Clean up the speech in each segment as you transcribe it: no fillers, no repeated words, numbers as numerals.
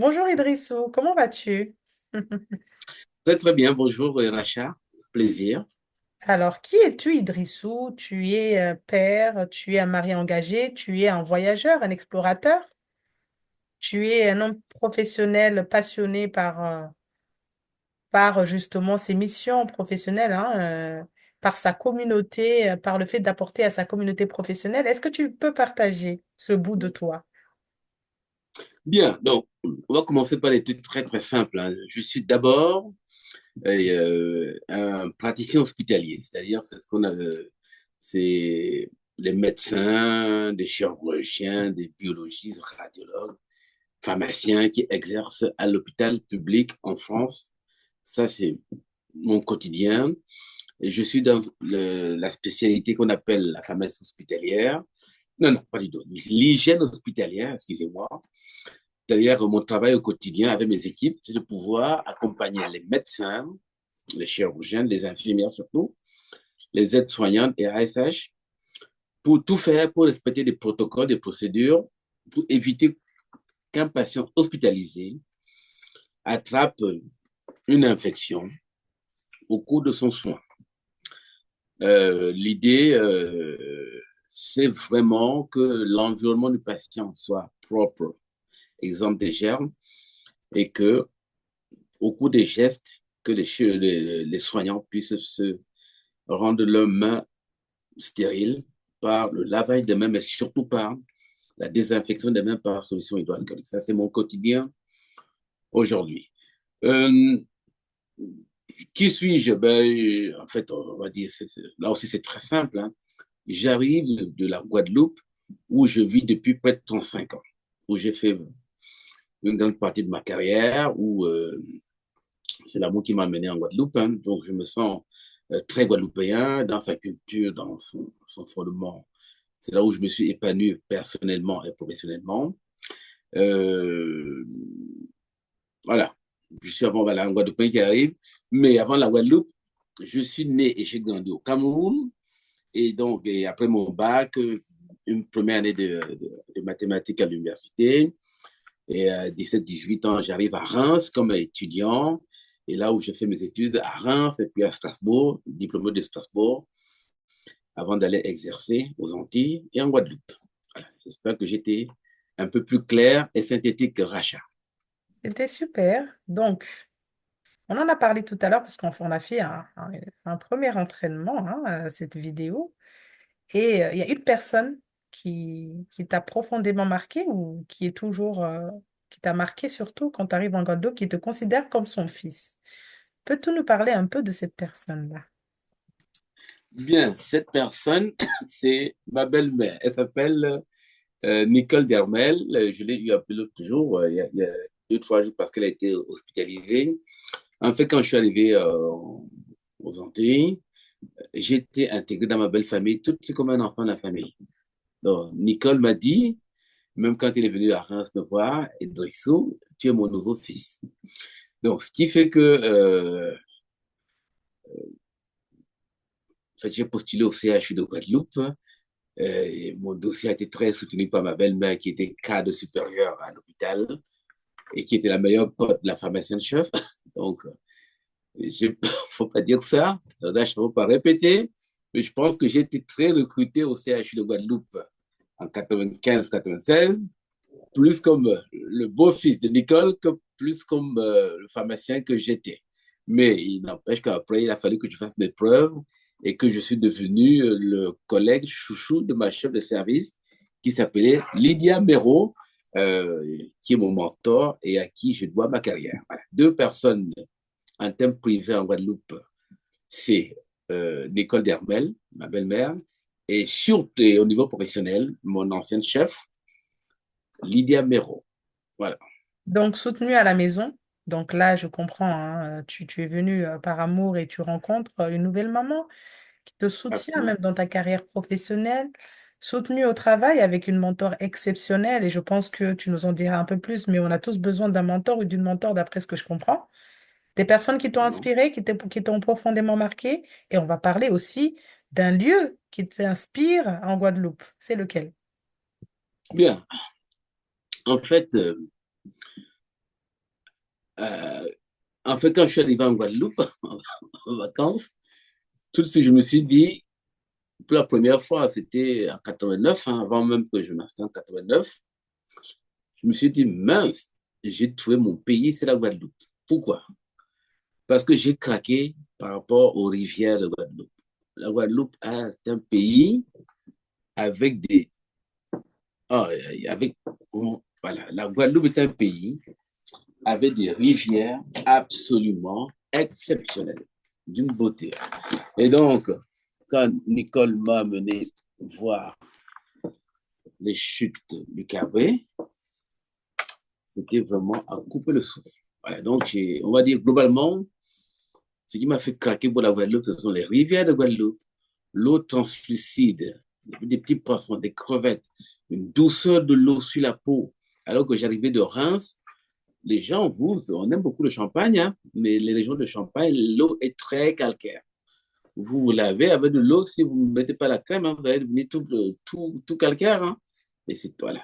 Bonjour Idrissou, comment vas-tu? Très, très bien. Bonjour, Racha. Plaisir. Alors, qui es-tu Idrissou? Tu es père, tu es un mari engagé, tu es un voyageur, un explorateur, tu es un homme professionnel passionné par justement ses missions professionnelles, hein, par sa communauté, par le fait d'apporter à sa communauté professionnelle. Est-ce que tu peux partager ce bout de toi? Bien. Donc, on va commencer par des trucs très, très simples, hein. Je suis d'abord un praticien hospitalier, c'est-à-dire c'est ce qu'on a, c'est les médecins, des chirurgiens, des biologistes, radiologues, pharmaciens qui exercent à l'hôpital public en France. Ça, c'est mon quotidien. Et je suis dans la spécialité qu'on appelle la pharmacie hospitalière. Non, non, pas du tout. L'hygiène hospitalière, excusez-moi. D'ailleurs, mon travail au quotidien avec mes équipes, c'est de pouvoir accompagner les médecins, les chirurgiens, les infirmières surtout, les aides-soignantes et ASH, pour tout faire pour respecter des protocoles, des procédures, pour éviter qu'un patient hospitalisé attrape une infection au cours de son soin. L'idée, c'est vraiment que l'environnement du patient soit propre, exemple des germes, et que au cours des gestes, que les soignants puissent se rendre leurs mains stériles par le lavage des mains, mais surtout par la désinfection des mains par solution hydroalcoolique. Ça, c'est mon quotidien aujourd'hui. Euh, qui suis-je? Ben, en fait, on va dire, là aussi, c'est très simple, hein. J'arrive de la Guadeloupe, où je vis depuis près de 35 ans, où j'ai fait une grande partie de ma carrière, où c'est l'amour qui m'a amené en Guadeloupe, hein. Donc, je me sens très guadeloupéen dans sa culture, dans son fondement. C'est là où je me suis épanoui personnellement et professionnellement. Euh, voilà. Je suis avant voilà, un Guadeloupéen qui arrive. Mais avant la Guadeloupe, je suis né et j'ai grandi au Cameroun. Et donc, et après mon bac, une première année de mathématiques à l'université. Et à 17-18 ans, j'arrive à Reims comme étudiant. Et là où j'ai fait mes études à Reims et puis à Strasbourg, diplômé de Strasbourg, avant d'aller exercer aux Antilles et en Guadeloupe. Voilà. J'espère que j'étais un peu plus clair et synthétique que Racha. C'était super. Donc, on en a parlé tout à l'heure parce qu'on a fait un premier entraînement, hein, à cette vidéo. Et il y a une personne qui t'a profondément marqué ou qui est toujours, qui t'a marqué surtout quand tu arrives en Guadeloupe, qui te considère comme son fils. Peux-tu nous parler un peu de cette personne-là? Bien, cette personne, c'est ma belle-mère. Elle s'appelle Nicole Dermel. Je l'ai eu appelé l'autre jour, il y a 2, 3 jours, parce qu'elle a été hospitalisée. En fait, quand je suis arrivé aux Antilles, j'ai été intégré dans ma belle famille, tout c'est comme un enfant de la famille. Donc, Nicole m'a dit, même quand il est venu à Reims me voir, Idrissou, tu es mon nouveau fils. Donc, ce qui fait que en fait, j'ai postulé au CHU de Guadeloupe. Et mon dossier a été très soutenu par ma belle-mère qui était cadre supérieur à l'hôpital et qui était la meilleure pote de la pharmacienne chef. Donc, il ne faut pas dire ça, là, je ne peux pas répéter, mais je pense que j'ai été très recruté au CHU de Guadeloupe en 95-96, plus comme le beau-fils de Nicole que plus comme le pharmacien que j'étais. Mais il n'empêche qu'après, il a fallu que je fasse mes preuves et que je suis devenu le collègue chouchou de ma chef de service qui s'appelait Lydia Méraud, qui est mon mentor et à qui je dois ma carrière. Voilà. 2 personnes en termes privés en Guadeloupe, c'est Nicole Dermel, ma belle-mère, et surtout et au niveau professionnel, mon ancienne chef, Lydia Méraud. Voilà. Donc, soutenu à la maison. Donc là, je comprends, hein, tu es venu par amour et tu rencontres une nouvelle maman qui te soutient même Absolument. dans ta carrière professionnelle, soutenu au travail avec une mentor exceptionnelle. Et je pense que tu nous en diras un peu plus, mais on a tous besoin d'un mentor ou d'une mentor d'après ce que je comprends. Des personnes qui t'ont Absolument. inspiré, qui t'ont profondément marqué. Et on va parler aussi d'un lieu qui t'inspire en Guadeloupe. C'est lequel? Bien. En fait, Euh, En fait, quand je suis arrivé en Guadeloupe, en vacances, tout de suite, je me suis dit, pour la première fois, c'était en 89, hein, avant même que je m'installe en 89, je me suis dit, mince, j'ai trouvé mon pays, c'est la Guadeloupe. Pourquoi? Parce que j'ai craqué par rapport aux rivières de Guadeloupe. La Guadeloupe est un pays avec des... ah, avec, voilà, la Guadeloupe est un pays avec des rivières absolument exceptionnelles, d'une beauté. Et donc, quand Nicole m'a amené voir les chutes du Cabré, c'était vraiment à couper le souffle. Voilà, donc, on va dire globalement, ce qui m'a fait craquer pour la Guadeloupe, ce sont les rivières de Guadeloupe, l'eau translucide, des petits poissons, des crevettes, une douceur de l'eau sur la peau. Alors que j'arrivais de Reims, les gens, on aime beaucoup le champagne, hein, mais les régions de Champagne, l'eau est très calcaire. Vous lavez avec de l'eau, si vous ne mettez pas la crème, hein, vous allez devenir tout calcaire. Hein. Et c'est voilà.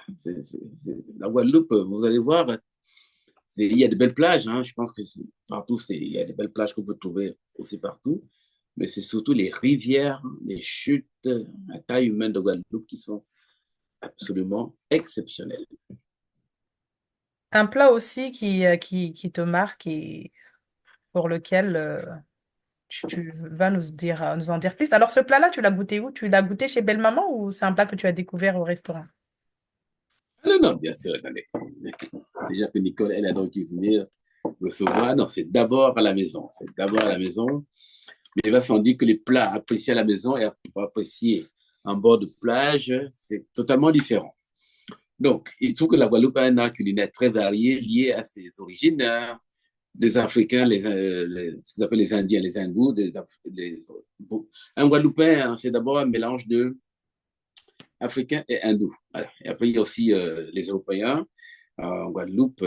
La Guadeloupe, vous allez voir, il y a de belles plages. Hein. Je pense que partout, il y a de belles plages qu'on peut trouver aussi partout. Mais c'est surtout les rivières, les chutes à taille humaine de Guadeloupe qui sont absolument exceptionnelles. Un plat aussi qui te marque et pour lequel tu vas nous dire, nous en dire plus. Alors, ce plat-là, tu l'as goûté où? Tu l'as goûté chez Belle Maman ou c'est un plat que tu as découvert au restaurant? Ah non, non, bien sûr, attendez. Déjà que Nicole, elle adore cuisiner, recevoir. Non, c'est d'abord à la maison. C'est d'abord à la maison. Mais il va sans dire que les plats appréciés à la maison et appréciés en bord de plage, c'est totalement différent. Donc, il se trouve que la Guadeloupe a un art culinaire très varié lié à ses origines. Hein. Les Africains, ce qu'ils appellent les Indiens, les Hindous. Un Guadeloupéen, hein, c'est d'abord un mélange de Africains et Hindous. Voilà. Et après, il y a aussi les Européens. En Guadeloupe,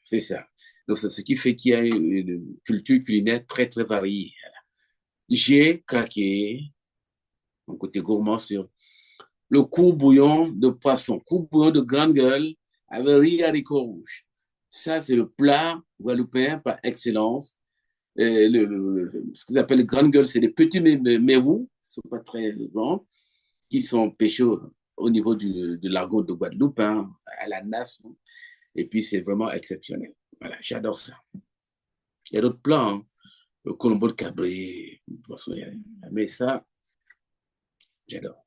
c'est ça. Donc, c'est ce qui fait qu'il y a une culture culinaire très, très variée. J'ai craqué mon côté gourmand sur le court-bouillon de poisson, court-bouillon de grande gueule avec riz haricots rouges. Ça, c'est le plat guadeloupéen par excellence. Ce qu'ils appellent les grandes gueules, c'est des petits mérous, qui ne sont pas très grands, qui sont pêchés au niveau de l'argot de Guadeloupe, hein, à la nasse. Hein. Et puis, c'est vraiment exceptionnel. Voilà, j'adore ça. Il y a d'autres plats, hein, le colombo de cabré, mais ça, j'adore.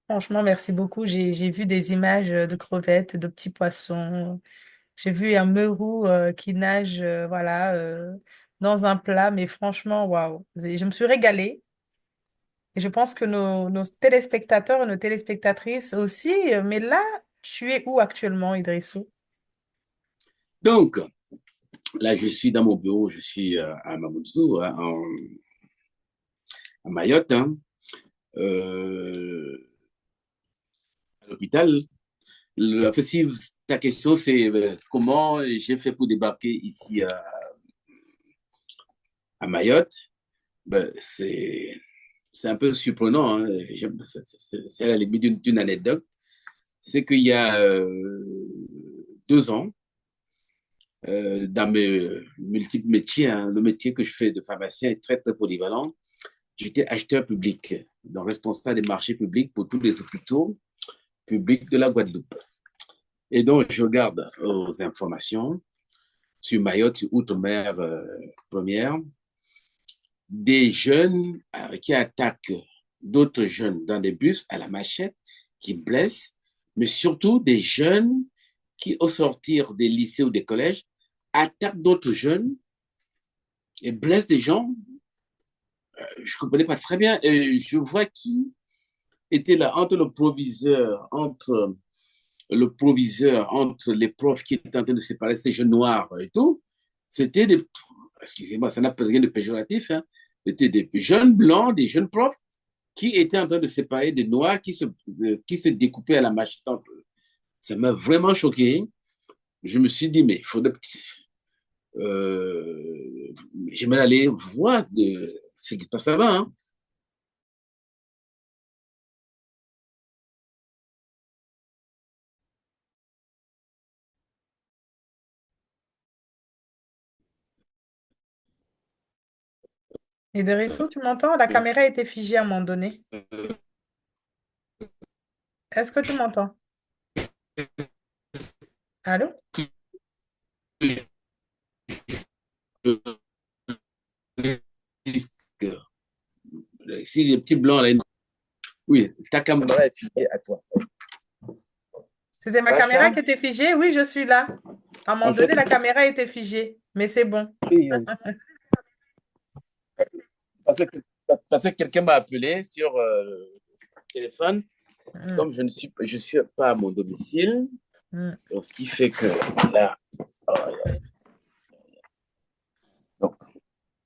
Franchement, merci beaucoup. J'ai vu des images de crevettes, de petits poissons. J'ai vu un merou qui nage, voilà, dans un plat. Mais franchement, waouh. Je me suis régalée. Et je pense que nos téléspectateurs et nos téléspectatrices aussi. Mais là, tu es où actuellement, Idrissou? Donc, là, je suis dans mon bureau, je suis à Mamoudzou, hein, à Mayotte, hein, à l'hôpital. En fait, si ta question, c'est comment j'ai fait pour débarquer ici à Mayotte, ben, c'est un peu surprenant. Hein. C'est à la limite d'une anecdote. C'est qu'il y a 2 ans, dans mes multiples métiers, hein, le métier que je fais de pharmacien est très, très polyvalent. J'étais acheteur public, donc responsable des marchés publics pour tous les hôpitaux publics de la Guadeloupe. Et donc, je regarde aux informations sur Mayotte, sur Outre-mer première, des jeunes qui attaquent d'autres jeunes dans des bus à la machette, qui blessent, mais surtout des jeunes qui, au sortir des lycées ou des collèges, attaquent d'autres jeunes et blessent des gens. Je ne comprenais pas très bien. Et je vois qui était là entre les profs qui étaient en train de séparer ces jeunes noirs et tout. C'était des, excusez-moi, ça n'a rien de péjoratif, hein. C'était des jeunes blancs, des jeunes profs qui étaient en train de séparer des noirs qui se découpaient à la machette entre eux. Ça m'a vraiment choqué. Je me suis dit, mais il faudrait. J'aimerais aller voir ce qui se passe là-bas. Hein. Et Idrissou, tu m'entends? La caméra était figée à un moment donné. Est-ce que tu m'entends? Allô? Si les petits blancs, là, oui, ta caméra est fixée à toi. C'était ma caméra Racha, qui était figée? Oui, je suis là. À un moment en fait, donné, la caméra était figée, mais c'est bon. parce que quelqu'un m'a appelé sur le téléphone, Mm, comme je suis pas à mon domicile, mm. donc ce qui fait que là, oh, donc,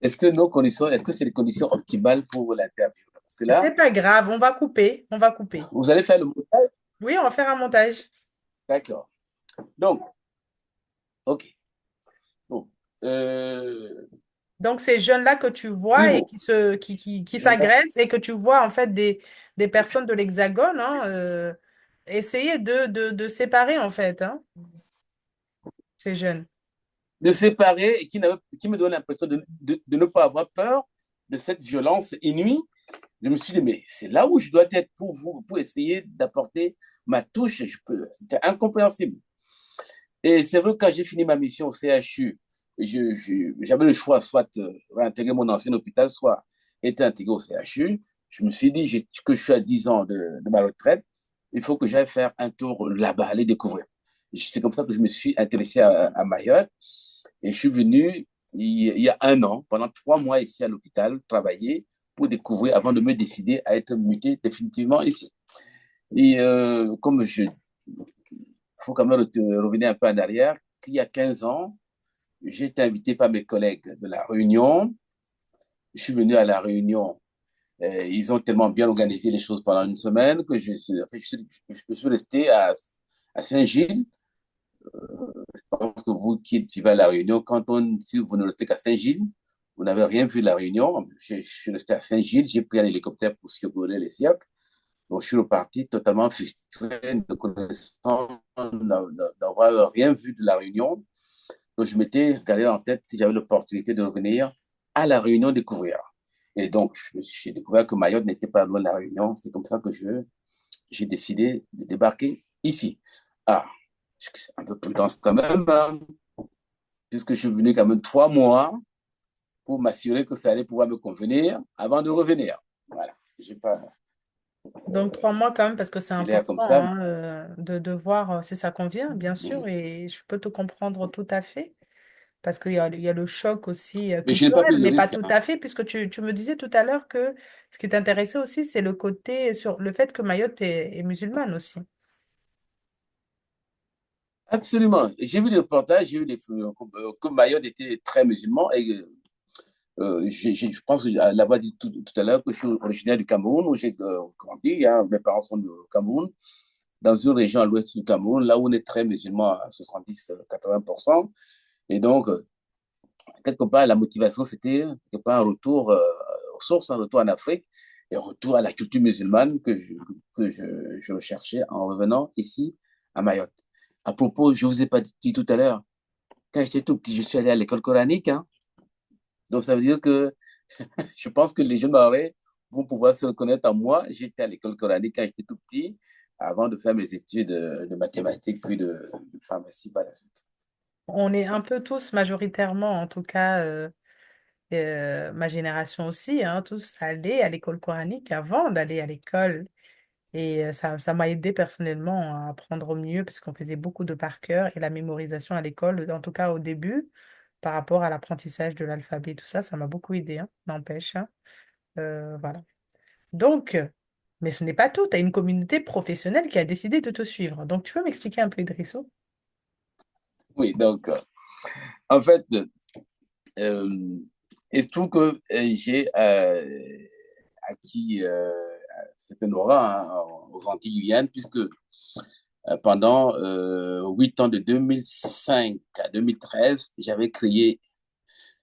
est-ce que c'est les conditions optimales pour l'interview? Parce que là, C'est pas grave, on va couper, on va couper. vous allez faire le montage? Oui, on va faire un montage. D'accord. Donc, OK. Bon. Euh, Donc, ces jeunes-là que tu vois et Primo, qui je reste. s'agressent et que tu vois en fait des personnes de l'Hexagone, hein, essayer de séparer en fait hein, ces jeunes. De séparer et qui me donne l'impression de ne pas avoir peur de cette violence inouïe. Je me suis dit, mais c'est là où je dois être pour vous, pour essayer d'apporter ma touche. C'était incompréhensible. Et c'est vrai que quand j'ai fini ma mission au CHU, j'avais le choix, soit réintégrer mon ancien hôpital, soit être intégré au CHU. Je me suis dit que je suis à 10 ans de ma retraite, il faut que j'aille faire un tour là-bas, aller découvrir. C'est comme ça que je me suis intéressé à Mayotte. Et je suis venu il y a un an, pendant 3 mois ici à l'hôpital, travailler pour découvrir avant de me décider à être muté définitivement ici. Et comme il faut quand même revenir un peu en arrière, qu'il y a 15 ans, j'ai été invité par mes collègues de la Réunion. Je suis venu à la Réunion. Ils ont tellement bien organisé les choses pendant une semaine que je suis resté à Saint-Gilles. Je pense que vous qui vivez à La Réunion, si vous ne restez qu'à Saint-Gilles, vous n'avez rien vu de La Réunion. Je suis resté à Saint-Gilles, j'ai pris un hélicoptère pour survoler les cirques. Donc, je suis reparti totalement frustré, ne connaissant, d'avoir rien vu de La Réunion. Donc, je m'étais gardé en tête si j'avais l'opportunité de revenir à La Réunion découvrir. Et donc, j'ai découvert que Mayotte n'était pas loin de La Réunion. C'est comme ça que j'ai décidé de débarquer ici. Ah, c'est un peu prudence quand même, hein, puisque je suis venu quand même 3 mois pour m'assurer que ça allait pouvoir me convenir avant de revenir. Voilà. J'ai pas Donc, 3 mois quand même, parce que c'est l'air comme important ça. hein, de voir si ça convient, bien sûr, et je peux te comprendre tout à fait, parce il y a le choc aussi Mais je n'ai pas culturel, pris de mais pas risque, tout hein. à fait, puisque tu me disais tout à l'heure que ce qui t'intéressait aussi, c'est le côté sur le fait que Mayotte est musulmane aussi. Absolument. J'ai vu des reportages, j'ai vu que Mayotte était très musulman et je pense l'avoir dit tout à l'heure que je suis originaire du Cameroun où j'ai grandi. Hein, mes parents sont du Cameroun, dans une région à l'ouest du Cameroun, là où on est très musulman à 70-80%. Et donc, quelque part, la motivation, c'était quelque part un retour aux sources, un retour en Afrique et un retour à la culture musulmane que je recherchais en revenant ici à Mayotte. À propos, je ne vous ai pas dit tout à l'heure, quand j'étais tout petit, je suis allé à l'école coranique. Hein. Donc, ça veut dire que je pense que les jeunes Mahorais vont pouvoir se reconnaître en moi. J'étais à l'école coranique quand j'étais tout petit, avant de faire mes études de mathématiques, puis de pharmacie par la suite. On est un peu tous majoritairement, en tout cas, ma génération aussi, hein, tous allés à l'école coranique avant d'aller à l'école. Et ça m'a aidé personnellement à apprendre mieux parce qu'on faisait beaucoup de par cœur et la mémorisation à l'école, en tout cas au début, par rapport à l'apprentissage de l'alphabet, tout ça, ça m'a beaucoup aidé, hein, n'empêche. Hein. Voilà. Donc, mais ce n'est pas tout. Tu as une communauté professionnelle qui a décidé de te suivre. Donc, tu peux m'expliquer un peu, Idrissou? Oui, donc, en fait, euh, il se trouve que j'ai acquis cette aura hein, aux Antilles Guyanes, puisque pendant 8 ans, de 2005 à 2013, j'avais créé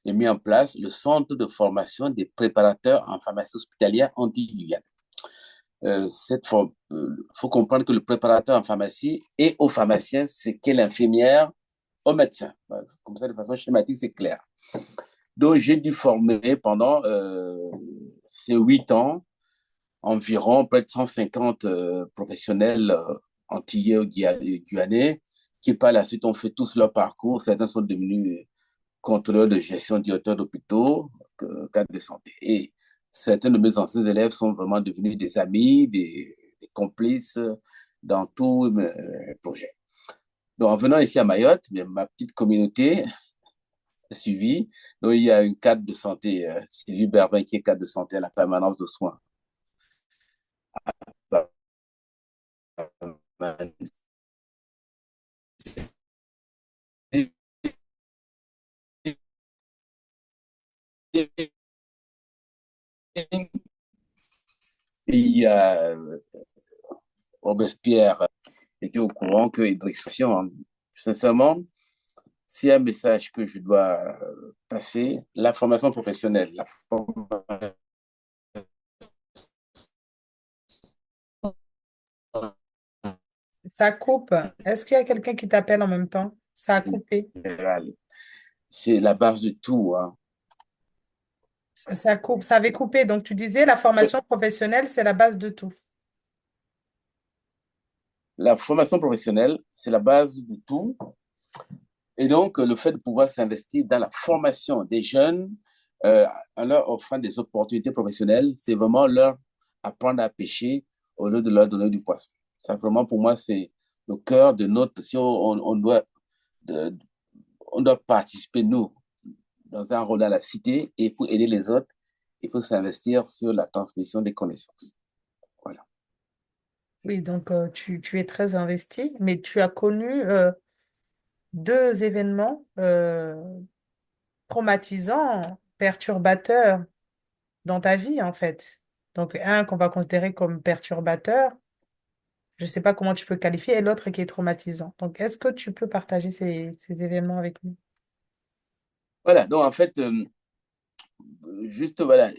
et mis en place le centre de formation des préparateurs en pharmacie hospitalière Antilles-Guyane. Faut comprendre que le préparateur en pharmacie est au pharmacien ce qu'est l'infirmière au médecin. Comme ça, de façon schématique, c'est clair. Donc, j'ai dû former pendant ces 8 ans environ près de 150 professionnels antillais ou guyanais qui par la suite ont fait tous leur parcours. Certains sont devenus contrôleurs de gestion, directeurs d'hôpitaux, cadres de santé. Et certains de mes anciens élèves sont vraiment devenus des amis, des complices dans tous mes projets. Donc, en venant ici à Mayotte, ma petite communauté a suivi. Donc, il y a une cadre de santé, Sylvie Berbin, qui est cadre de santé à la permanence de soins. Il y a Robespierre était au courant que Idriss, sincèrement, s'il y a un message que je dois passer, la formation professionnelle, la formation Ça coupe. Est-ce qu'il y a quelqu'un qui t'appelle en même temps? Ça a coupé. générale, c'est la base de tout, hein. Ça coupe. Ça avait coupé. Donc, tu disais la formation professionnelle, c'est la base de tout. La formation professionnelle, c'est la base de tout. Et donc, le fait de pouvoir s'investir dans la formation des jeunes, euh, en leur offrant des opportunités professionnelles, c'est vraiment leur apprendre à pêcher au lieu de leur donner du poisson. Ça, vraiment, pour moi, c'est le cœur de notre... Si de- on doit participer, nous, dans un rôle dans la cité, et pour aider les autres, il faut s'investir sur la transmission des connaissances. Voilà. Oui, donc tu es très investi, mais tu as connu deux événements traumatisants, perturbateurs dans ta vie, en fait. Donc, un qu'on va considérer comme perturbateur, je ne sais pas comment tu peux qualifier, et l'autre qui est traumatisant. Donc, est-ce que tu peux partager ces événements avec nous? Voilà, donc en fait, juste voilà,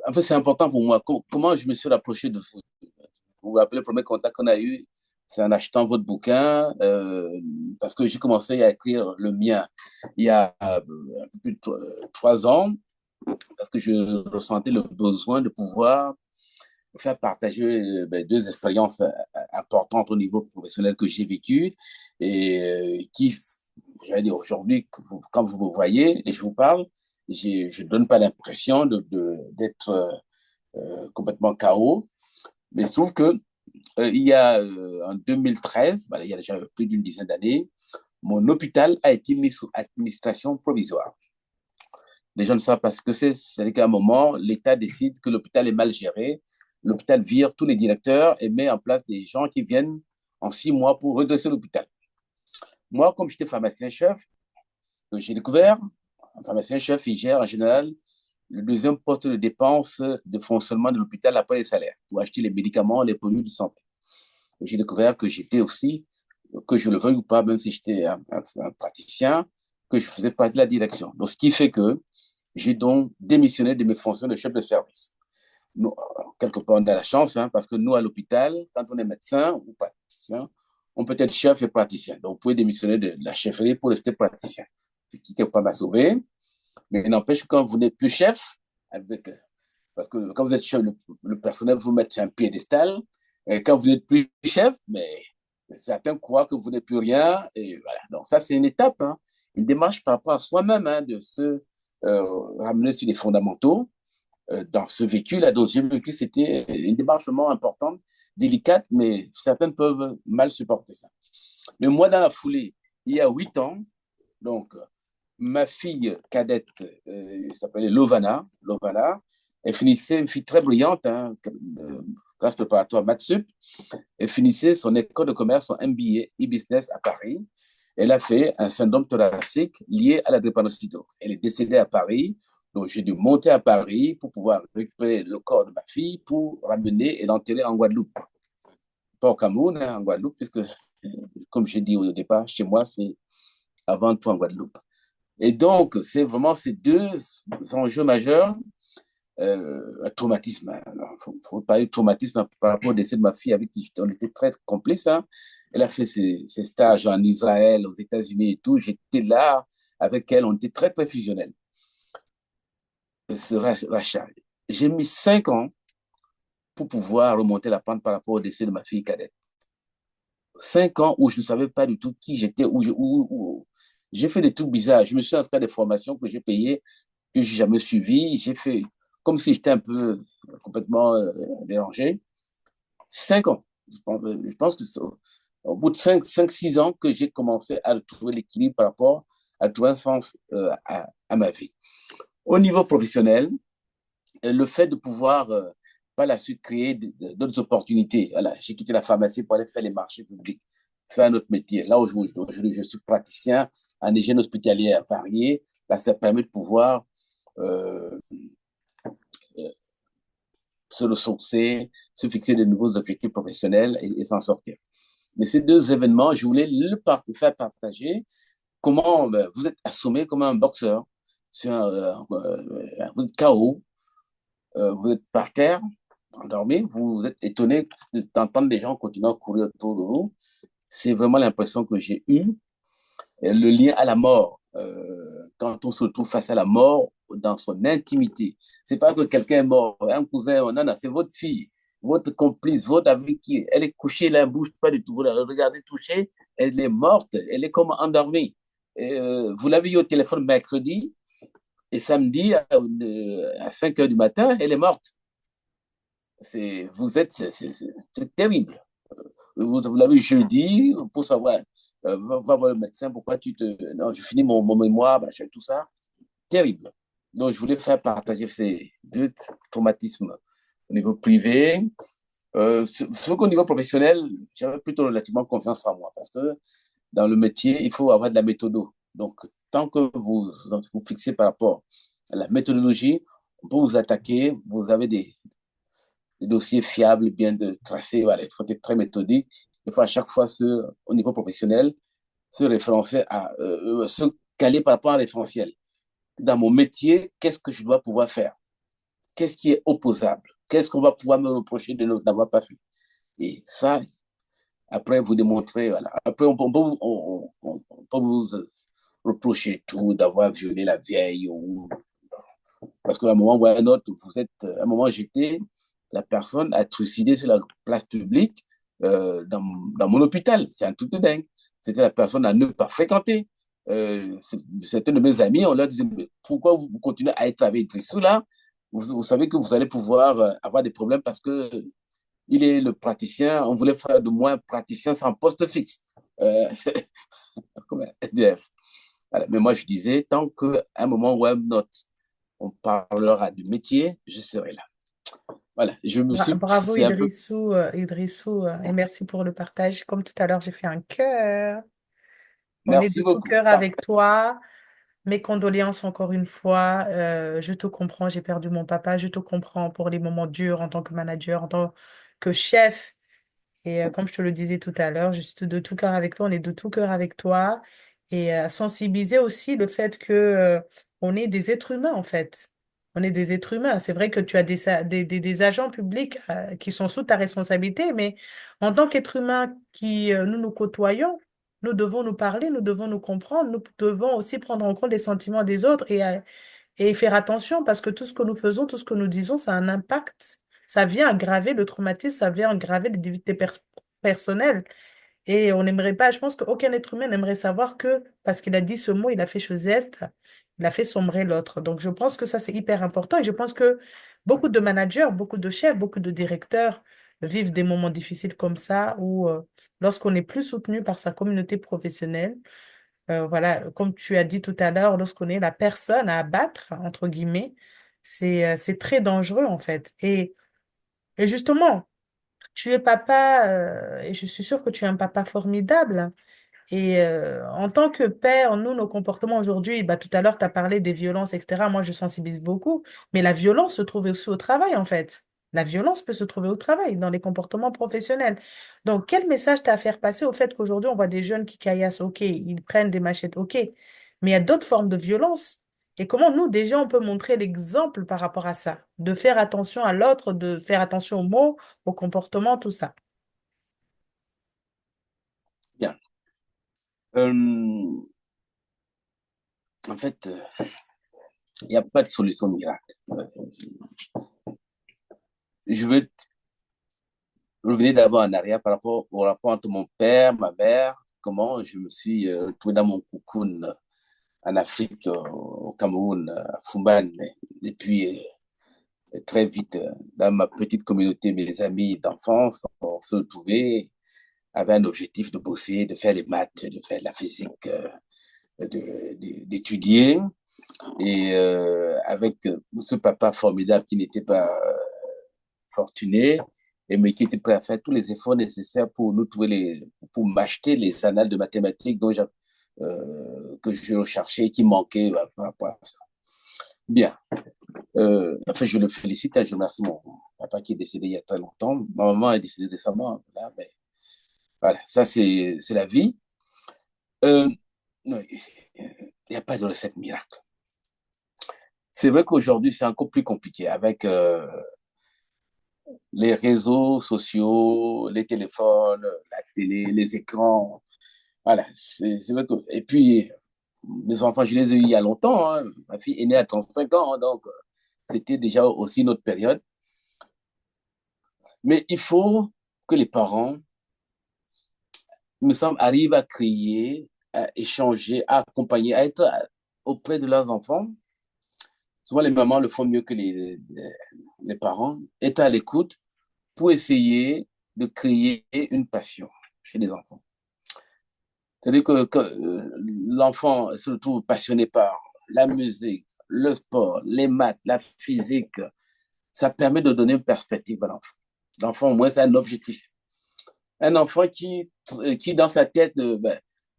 en fait, c'est important pour moi. Comment je me suis rapproché de vous? Vous vous rappelez le premier contact qu'on a eu, c'est en achetant votre bouquin, parce que j'ai commencé à écrire le mien il y a un peu plus de 3 ans, parce que je ressentais le besoin de pouvoir faire partager deux expériences importantes au niveau professionnel que j'ai vécu et qui, j'allais dire aujourd'hui, quand vous me voyez et je vous parle, je ne donne pas l'impression d'être complètement KO. Mais je trouve que il y a en 2013, voilà, il y a déjà plus d'une dizaine d'années, mon hôpital a été mis sous administration provisoire. Les gens ne savent pas ce que c'est. C'est qu'à un moment, l'État décide que l'hôpital est mal géré. L'hôpital vire tous les directeurs et met en place des gens qui viennent en 6 mois pour redresser l'hôpital. Moi, comme j'étais pharmacien-chef, j'ai découvert, un pharmacien-chef, il gère en général le deuxième poste de dépense de fonctionnement de l'hôpital après les salaires, pour acheter les médicaments, les produits de santé. J'ai découvert que j'étais aussi, que je le veuille ou pas, même si j'étais un praticien, que je faisais partie de la direction. Donc, ce qui fait que j'ai donc démissionné de mes fonctions de chef de service. Nous, quelque part, on a la chance, hein, parce que nous, à l'hôpital, quand on est médecin ou praticien, on peut être chef et praticien. Donc, vous pouvez démissionner de la chefferie pour rester praticien. Ce qui, quelque part, m'a sauvé. Mais il n'empêche que quand vous n'êtes plus chef, avec, parce que quand vous êtes chef, le personnel vous met sur un piédestal. Et quand vous n'êtes plus chef, mais certains croient que vous n'êtes plus rien. Et voilà. Donc, ça, c'est une étape, hein, une démarche par rapport à soi-même, hein, de se ramener sur les fondamentaux. Dans ce vécu-là, dont j'ai vécu, c'était une démarche vraiment importante, délicate, mais certaines peuvent mal supporter ça. Mais moi, dans la foulée, il y a 8 ans, donc, ma fille cadette s'appelait Lovana, elle finissait, une fille très brillante, hein, classe préparatoire Matsup, elle finissait son école de commerce, son MBA e-business à Paris. Elle a fait un syndrome thoracique lié à la drépanocytose. Elle est décédée à Paris, donc j'ai dû monter à Paris pour pouvoir récupérer le corps de ma fille pour ramener et l'enterrer en Guadeloupe. Pas au Cameroun, hein, en Guadeloupe, puisque, comme j'ai dit au départ, chez moi, c'est avant tout en Guadeloupe. Et donc, c'est vraiment ces deux enjeux majeurs un traumatisme. Faut parler de traumatisme par rapport au décès de ma fille avec qui on était très complices. Hein. Elle a fait ses stages en Israël, aux États-Unis et tout. J'étais là avec elle, on était très, très fusionnels. Ce rachat. J'ai mis 5 ans pour pouvoir remonter la pente par rapport au décès de ma fille cadette. 5 ans où je ne savais pas du tout qui j'étais, j'ai fait des trucs bizarres. Je me suis inscrit à des formations que j'ai payées, que j'ai jamais suivies. J'ai fait comme si j'étais un peu complètement dérangé. 5 ans. Je pense que c'est au bout de 6 ans que j'ai commencé à trouver l'équilibre par rapport à trouver un sens à ma vie. Au niveau professionnel, le fait de pouvoir par la suite créer d'autres opportunités. Voilà, j'ai quitté la pharmacie pour aller faire les marchés publics, faire un autre métier. Là aujourd'hui, je suis praticien en hygiène hospitalière variée. Là, ça permet de pouvoir euh, se ressourcer, se fixer de nouveaux objectifs professionnels et s'en sortir. Mais ces deux événements, je voulais faire partager comment vous êtes assommé comme un boxeur. Vous êtes KO, vous êtes par terre, endormi, vous êtes étonné d'entendre des gens continuer à courir autour de vous. C'est vraiment l'impression que j'ai eue. Le lien à la mort, quand on se retrouve face à la mort dans son intimité. C'est pas que quelqu'un est mort, un cousin, non, non, c'est votre fille, votre complice, votre avec qui elle est couchée, elle ne bouge pas du tout. Vous la regardez toucher, elle est morte, elle est comme endormie. Vous l'avez eu au téléphone mercredi et samedi à 5 heures du matin, elle est morte. C'est terrible. Vous l'avez jeudi pour savoir, va voir le médecin, pourquoi tu te. Non, je finis mon mémoire, machin, tout ça. Terrible. Donc, je voulais faire partager ces deux traumatismes au niveau privé. Qu'au niveau professionnel, j'avais plutôt relativement confiance en moi parce que dans le métier, il faut avoir de la méthode. Donc, tant que vous fixez par rapport à la méthodologie, on peut vous attaquer, vous avez des dossiers fiables, bien de tracés. Voilà, il faut être très méthodique. Il faut à chaque fois, au niveau professionnel, se référencer se caler par rapport à un référentiel. Dans mon métier, qu'est-ce que je dois pouvoir faire? Qu'est-ce qui est opposable? Qu'est-ce qu'on va pouvoir me reprocher de n'avoir pas fait? Et ça, après, vous démontrez, voilà. Après, on peut vous reprocher tout, d'avoir violé la vieille ou parce qu'à un moment ou à un autre, à un moment, j'étais la personne à trucider sur la place publique dans mon hôpital. C'est un truc de dingue. C'était la personne à ne pas fréquenter. Certains de mes amis, on leur disait, mais pourquoi vous continuez à être avec Idrissou là? Vous savez que vous allez pouvoir avoir des problèmes parce que il est le praticien. On voulait faire de moi un praticien sans poste fixe. Euh, comme un SDF. Voilà. Mais moi, je disais, tant qu'à un moment ou à un autre, on parlera du métier, je serai là. Voilà, je me suis, Bravo c'est un peu, Idrissou, et merci pour le partage. Comme tout à l'heure, j'ai fait un cœur. On est merci de tout beaucoup. cœur avec toi. Mes condoléances encore une fois. Je te comprends, j'ai perdu mon papa. Je te comprends pour les moments durs en tant que manager, en tant que chef. Et comme je te le disais tout à l'heure, je suis de tout cœur avec toi, on est de tout cœur avec toi. Et sensibiliser aussi le fait que on est des êtres humains, en fait. On est des êtres humains. C'est vrai que tu as des agents publics qui sont sous ta responsabilité, mais en tant qu'être humain qui nous nous côtoyons, nous devons nous parler, nous devons nous comprendre, nous devons aussi prendre en compte les sentiments des autres et faire attention parce que tout ce que nous faisons, tout ce que nous disons, ça a un impact. Ça vient aggraver le traumatisme, ça vient aggraver les difficultés personnelles. Et on n'aimerait pas, je pense qu'aucun être humain n'aimerait savoir que parce qu'il a dit ce mot, il a fait ce geste, il a fait sombrer l'autre. Donc je pense que ça, c'est hyper important. Et je pense que beaucoup de managers, beaucoup de chefs, beaucoup de directeurs vivent des moments difficiles comme ça où lorsqu'on est plus soutenu par sa communauté professionnelle, voilà, comme tu as dit tout à l'heure, lorsqu'on est la personne à abattre, entre guillemets, c'est très dangereux en fait. Et justement, tu es papa, et je suis sûre que tu es un papa formidable. Et en tant que père, nous, nos comportements aujourd'hui, bah, tout à l'heure, tu as parlé des violences, etc. Moi, je sensibilise beaucoup, mais la violence se trouve aussi au travail, en fait. La violence peut se trouver au travail, dans les comportements professionnels. Donc, quel message t'as à faire passer au fait qu'aujourd'hui, on voit des jeunes qui caillassent, ok, ils prennent des machettes, ok, mais il y a d'autres formes de violence. Et comment nous, déjà, on peut montrer l'exemple par rapport à ça, de faire attention à l'autre, de faire attention aux mots, au comportement, tout ça. Bien. Euh, en fait, il n'y a pas de solution miracle. Je veux revenir d'abord en arrière par rapport au rapport entre mon père, ma mère, comment je me suis retrouvé dans mon cocoon en Afrique, au Cameroun, à Fumban. Et puis, très vite, dans ma petite communauté, mes amis d'enfance, on se retrouvait avec un objectif de bosser, de faire les maths, de faire la physique, d'étudier. Et avec ce papa formidable qui n'était pas fortuné, et mais qui était prêt à faire tous les efforts nécessaires pour nous trouver pour m'acheter les annales de mathématiques que je recherchais et qui manquaient par rapport à ça. Bien. Enfin, je le félicite, hein, je remercie mon papa qui est décédé il y a très longtemps. Ma maman est décédée récemment. Là, mais voilà, ça, c'est la vie. Euh, non, il n'y a pas de recette miracle. C'est vrai qu'aujourd'hui, c'est encore plus compliqué avec les réseaux sociaux, les téléphones, la télé, les écrans. Voilà, c'est vrai que... Et puis, mes enfants, je les ai eus il y a longtemps, hein. Ma fille est née à 35 ans, hein, donc c'était déjà aussi notre période. Mais il faut que les parents, il me semble, arrivent à créer, à échanger, à accompagner, à être auprès de leurs enfants. Souvent, les mamans le font mieux que les parents, être à l'écoute pour essayer de créer une passion chez les enfants. C'est-à-dire que l'enfant se retrouve passionné par la musique, le sport, les maths, la physique. Ça permet de donner une perspective à l'enfant. L'enfant, au moins, c'est un objectif. Un enfant qui dans sa tête,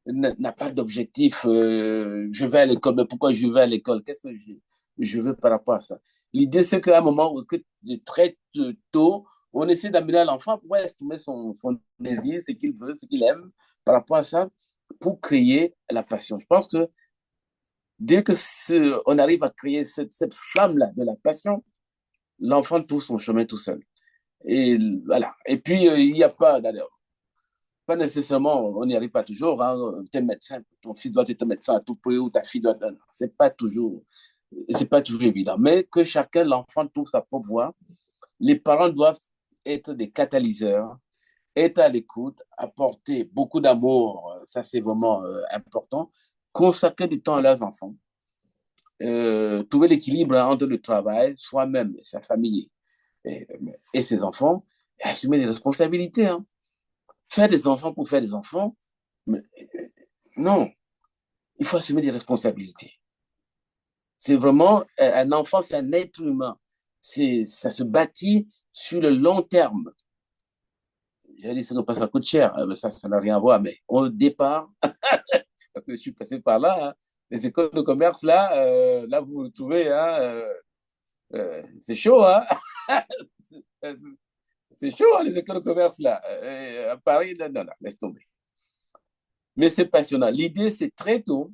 n'a pas d'objectif. Je vais à l'école, mais pourquoi je vais à l'école? Qu'est-ce que je veux par rapport à ça? L'idée, c'est qu'à un moment, très tôt, on essaie d'amener à l'enfant pour exprimer son désir, ce qu'il veut, ce qu'il aime par rapport à ça, pour créer la passion. Je pense que dès que on arrive à créer cette flamme-là de la passion, l'enfant trouve son chemin tout seul. Et voilà. Et puis, il n'y a pas, d'ailleurs, pas nécessairement, on n'y arrive pas toujours. Hein. T'es médecin, ton fils doit être médecin à tout prix ou ta fille doit être. C'est pas toujours évident. Mais que chacun, l'enfant, trouve sa propre voie. Les parents doivent être des catalyseurs, être à l'écoute, apporter beaucoup d'amour. Ça, c'est vraiment important. Consacrer du temps à leurs enfants. Trouver l'équilibre, hein, entre le travail, soi-même, sa famille et, et ses enfants, et assumer les responsabilités. Hein. Faire des enfants pour faire des enfants, mais, non, il faut assumer des responsabilités. C'est vraiment un enfant, c'est un être humain. Ça se bâtit sur le long terme. J'ai dit, ça ne pas, ça coûte cher. Ça n'a rien à voir. Mais au départ, je suis passé par là, hein, les écoles de commerce, là, là vous vous trouvez, hein, c'est chaud, hein? C'est chaud, hein, les écoles de commerce, là. À Paris, non, non, non, laisse tomber. Mais c'est passionnant. L'idée, c'est très tôt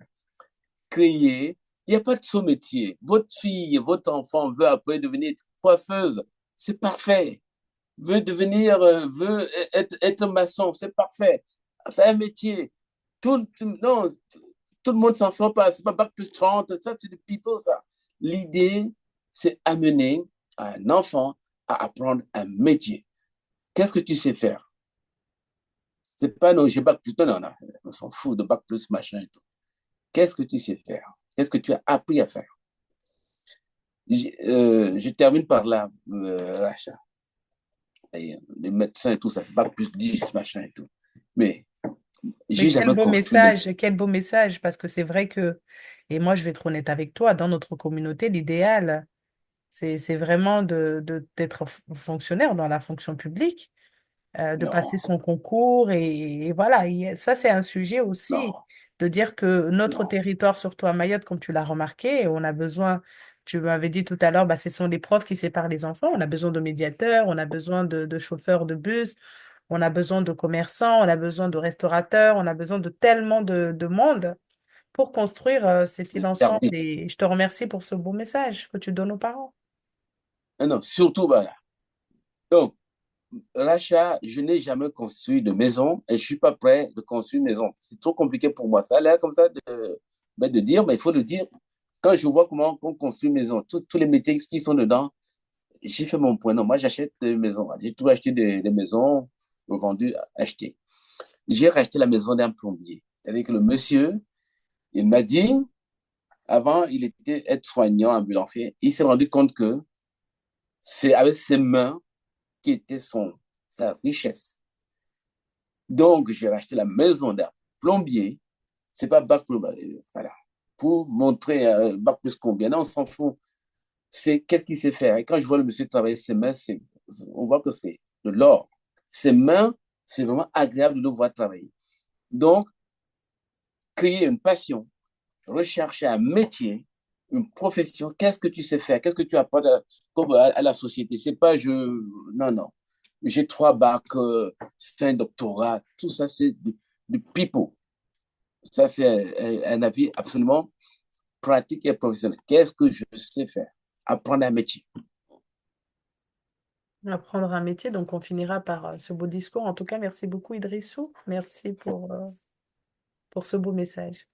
créer. Il n'y a pas de sous-métier. Votre fille, votre enfant veut après devenir coiffeuse. C'est parfait. Veut être maçon. C'est parfait. Faire un métier. Non, tout le monde s'en sort pas. C'est pas bac plus 30. Ça, c'est du pipeau, ça. L'idée, c'est amener un enfant à apprendre un métier. Qu'est-ce que tu sais faire? C'est pas non, j'ai bac plus. Non, non, non. On s'en fout de bac plus machin et tout. Qu'est-ce que tu sais faire? Qu'est-ce que tu as appris à faire? Je termine par là, Racha. Et, les médecins et tout ça, c'est pas plus 10 machin et tout. Mais Mais j'ai jamais construit quel beau message, parce que c'est vrai que, et moi je vais être honnête avec toi, dans notre communauté, l'idéal, c'est vraiment d'être fonctionnaire dans la fonction publique, de passer Non, son concours, et voilà, ça c'est un sujet aussi, non, de dire que notre non, territoire, surtout à Mayotte, comme tu l'as remarqué, on a besoin, tu m'avais dit tout à l'heure, bah, ce sont les profs qui séparent les enfants, on a besoin de médiateurs, on a besoin de chauffeurs de bus, on a besoin de commerçants, on a besoin de restaurateurs, on a besoin de tellement de monde pour construire cette île ensemble. servir. Et je te remercie pour ce beau message que tu donnes aux parents. Ah non, surtout, voilà. Donc, rachat, je n'ai jamais construit de maison et je ne suis pas prêt de construire une maison. C'est trop compliqué pour moi. Ça a l'air comme ça de dire, mais il faut le dire. Quand je vois comment on construit une maison, tous les métiers qui sont dedans, j'ai fait mon point. Non, moi, j'achète des maisons. J'ai tout acheté des maisons, revendues, achetées. J'ai racheté la maison d'un plombier. C'est-à-dire que le monsieur, il m'a dit, avant, il était aide-soignant, ambulancier. Il s'est rendu compte que c'est avec ses mains qui était sa richesse. Donc, j'ai racheté la maison d'un plombier. C'est pas bac plus, voilà. Pour montrer bac plus combien. Non, on s'en fout. C'est qu'est-ce qu'il sait faire. Et quand je vois le monsieur travailler ses mains, on voit que c'est de l'or. Ses mains, c'est vraiment agréable de le voir travailler. Donc, créer une passion, rechercher un métier, une profession, qu'est-ce que tu sais faire, qu'est-ce que tu apportes à la société. C'est pas je. Non, non. J'ai 3 bacs, 5 doctorats, tout ça, c'est du pipeau. Ça, c'est un avis absolument pratique et professionnel. Qu'est-ce que je sais faire? Apprendre un métier. Apprendre un métier, donc on finira par ce beau discours. En tout cas, merci beaucoup, Idrissou. Merci pour ce beau message.